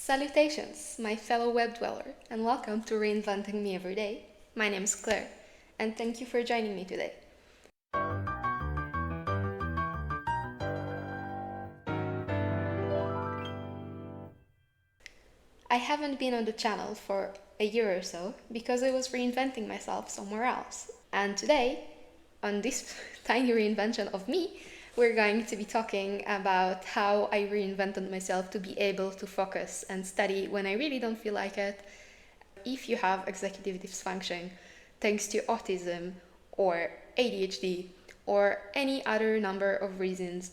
Salutations, my fellow web dweller, and welcome to Reinventing Me Every Day. My name is Claire, and thank you for joining me today. I haven't been on the channel for a year or so because I was reinventing myself somewhere else. And today, on this tiny reinvention of me, we're going to be talking about how I reinvented myself to be able to focus and study when I really don't feel like it. If you have executive dysfunction, thanks to autism or ADHD or any other number of reasons,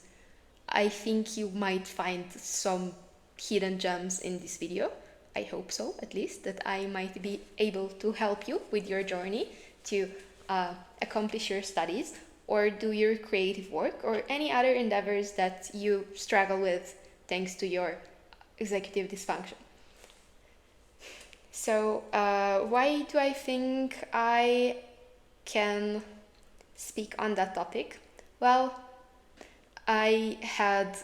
I think you might find some hidden gems in this video. I hope so, at least, that I might be able to help you with your journey to accomplish your studies or do your creative work or any other endeavors that you struggle with thanks to your executive dysfunction. So, why do I think I can speak on that topic? Well, I had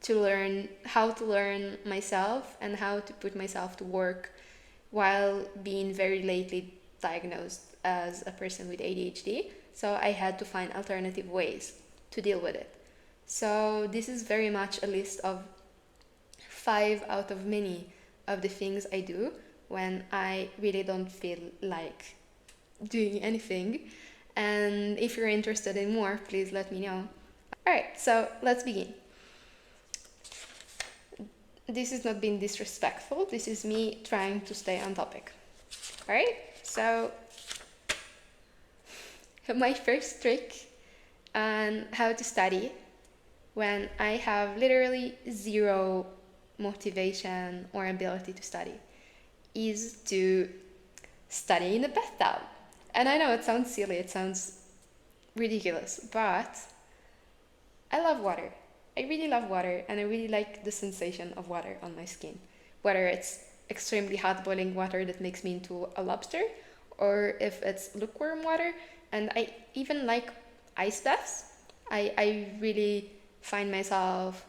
to learn how to learn myself and how to put myself to work while being very lately diagnosed as a person with ADHD. So I had to find alternative ways to deal with it. So this is very much a list of 5 out of many of the things I do when I really don't feel like doing anything. And if you're interested in more, please let me know. Alright, so let's begin. This is not being disrespectful, this is me trying to stay on topic. Alright, so my first trick on how to study when I have literally zero motivation or ability to study is to study in a bathtub. And I know it sounds silly, it sounds ridiculous, but I love water. I really love water and I really like the sensation of water on my skin. Whether it's extremely hot boiling water that makes me into a lobster or if it's lukewarm water, and I even like ice baths. I really find myself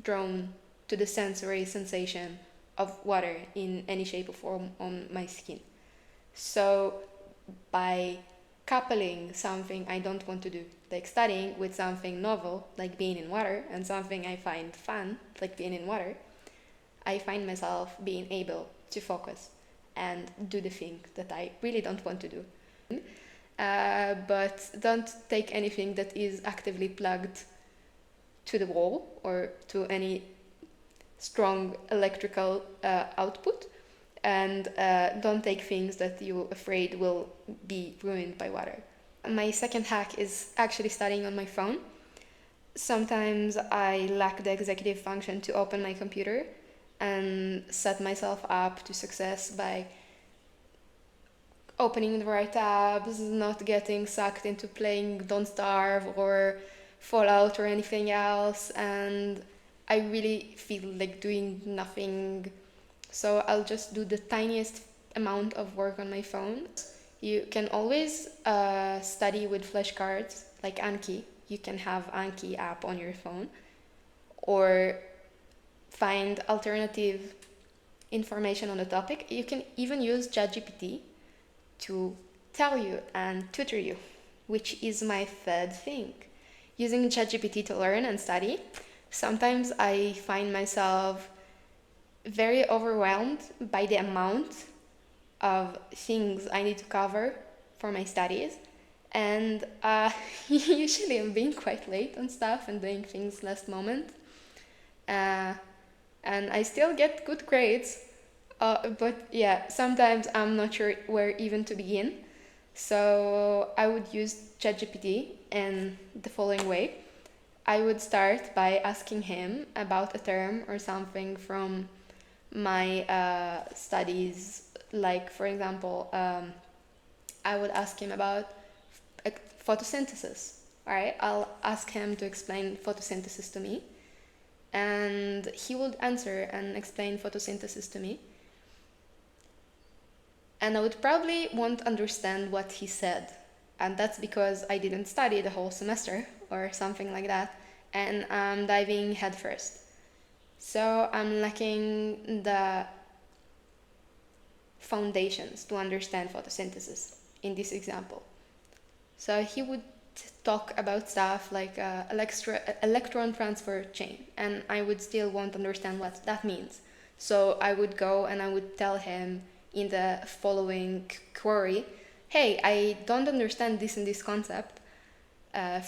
drawn to the sensory sensation of water in any shape or form on my skin. So by coupling something I don't want to do, like studying, with something novel, like being in water, and something I find fun, like being in water, I find myself being able to focus and do the thing that I really don't want to do. But don't take anything that is actively plugged to the wall or to any strong electrical output. And don't take things that you're afraid will be ruined by water. My second hack is actually studying on my phone. Sometimes I lack the executive function to open my computer and set myself up to success by opening the right tabs, not getting sucked into playing Don't Starve or Fallout or anything else, and I really feel like doing nothing. So I'll just do the tiniest amount of work on my phone. You can always study with flashcards like Anki. You can have Anki app on your phone or find alternative information on the topic. You can even use ChatGPT to tell you and tutor you, which is my third thing. Using ChatGPT to learn and study, sometimes I find myself very overwhelmed by the amount of things I need to cover for my studies, and usually I'm being quite late on stuff and doing things last moment, and I still get good grades, but yeah, sometimes I'm not sure where even to begin. So I would use ChatGPT in the following way. I would start by asking him about a term or something from my studies, like for example, I would ask him about photosynthesis. All right, I'll ask him to explain photosynthesis to me, and he would answer and explain photosynthesis to me, and I would probably won't understand what he said, and that's because I didn't study the whole semester or something like that, and I'm diving headfirst. So I'm lacking the foundations to understand photosynthesis in this example. So he would talk about stuff like electron transfer chain, and I would still won't understand what that means. So I would go and I would tell him in the following query, hey, I don't understand this and this concept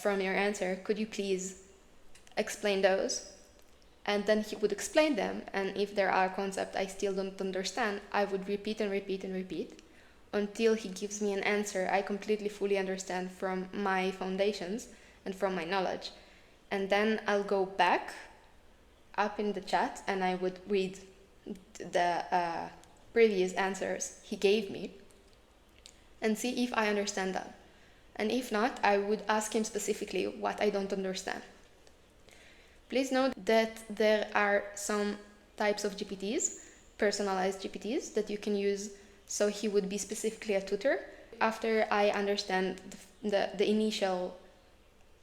from your answer. Could you please explain those? And then he would explain them, and if there are concepts I still don't understand, I would repeat and repeat and repeat until he gives me an answer I completely fully understand from my foundations and from my knowledge. And then I'll go back up in the chat and I would read the previous answers he gave me and see if I understand them. And if not, I would ask him specifically what I don't understand. Please note that there are some types of GPTs, personalized GPTs, that you can use, so he would be specifically a tutor. After I understand the initial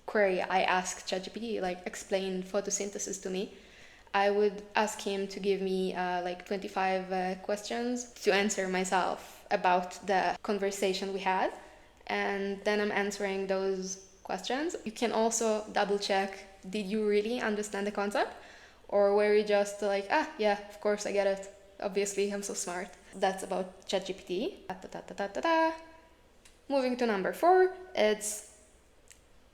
query I asked ChatGPT, like explain photosynthesis to me, I would ask him to give me like 25 questions to answer myself about the conversation we had. And then I'm answering those questions. You can also double check, did you really understand the concept? Or were you just like, yeah, of course I get it. Obviously, I'm so smart. That's about ChatGPT. Moving to number 4, it's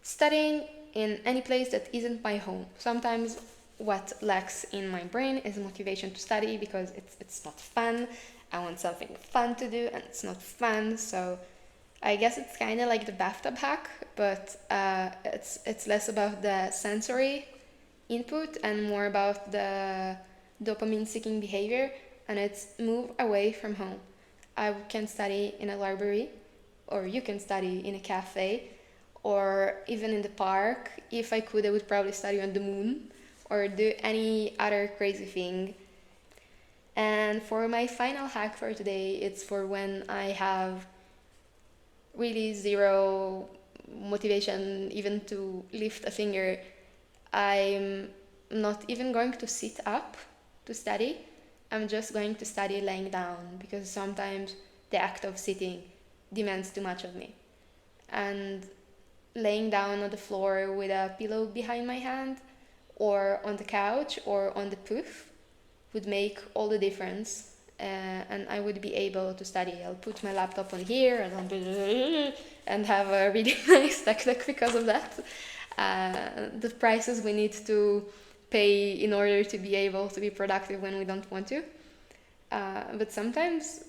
studying in any place that isn't my home. Sometimes what lacks in my brain is motivation to study because it's not fun. I want something fun to do and it's not fun, so I guess it's kind of like the bathtub hack, but it's less about the sensory input and more about the dopamine-seeking behavior, and it's move away from home. I can study in a library, or you can study in a cafe, or even in the park. If I could, I would probably study on the moon, or do any other crazy thing. And for my final hack for today, it's for when I have really zero motivation even to lift a finger. I'm not even going to sit up to study. I'm just going to study laying down because sometimes the act of sitting demands too much of me. And laying down on the floor with a pillow behind my hand or on the couch or on the poof would make all the difference. And I would be able to study. I'll put my laptop on here and have a really nice tech deck because of that. The prices we need to pay in order to be able to be productive when we don't want to. But sometimes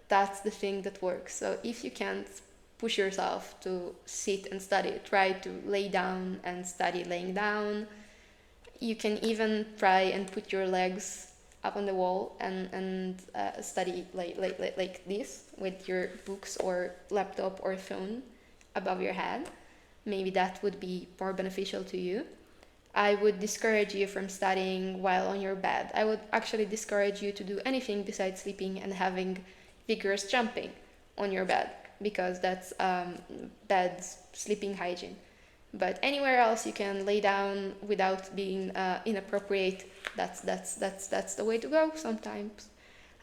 that's the thing that works. So if you can't push yourself to sit and study, try to lay down and study laying down. You can even try and put your legs up on the wall and study like this with your books or laptop or phone above your head. Maybe that would be more beneficial to you. I would discourage you from studying while on your bed. I would actually discourage you to do anything besides sleeping and having vigorous jumping on your bed, because that's bad sleeping hygiene. But anywhere else you can lay down without being inappropriate. That's the way to go sometimes.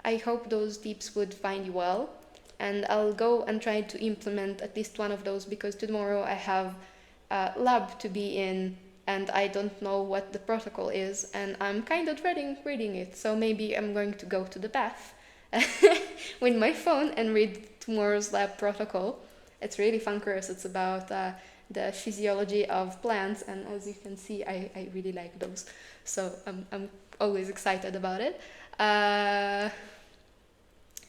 I hope those tips would find you well, and I'll go and try to implement at least one of those, because tomorrow I have a lab to be in and I don't know what the protocol is, and I'm kind of dreading reading it. So maybe I'm going to go to the bath with my phone and read tomorrow's lab protocol. It's really fun course. It's about the physiology of plants, and as you can see, I really like those. So I'm always excited about it.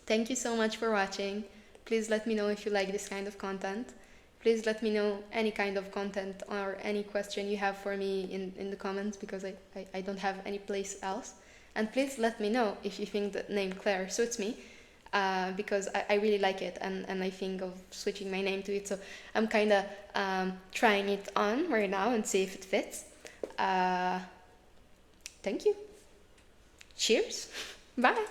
Thank you so much for watching. Please let me know if you like this kind of content. Please let me know any kind of content or any question you have for me in the comments, because I don't have any place else. And please let me know if you think the name Claire suits me, because I really like it, and I think of switching my name to it. So I'm kind of trying it on right now and see if it fits. Thank you. Cheers. Bye.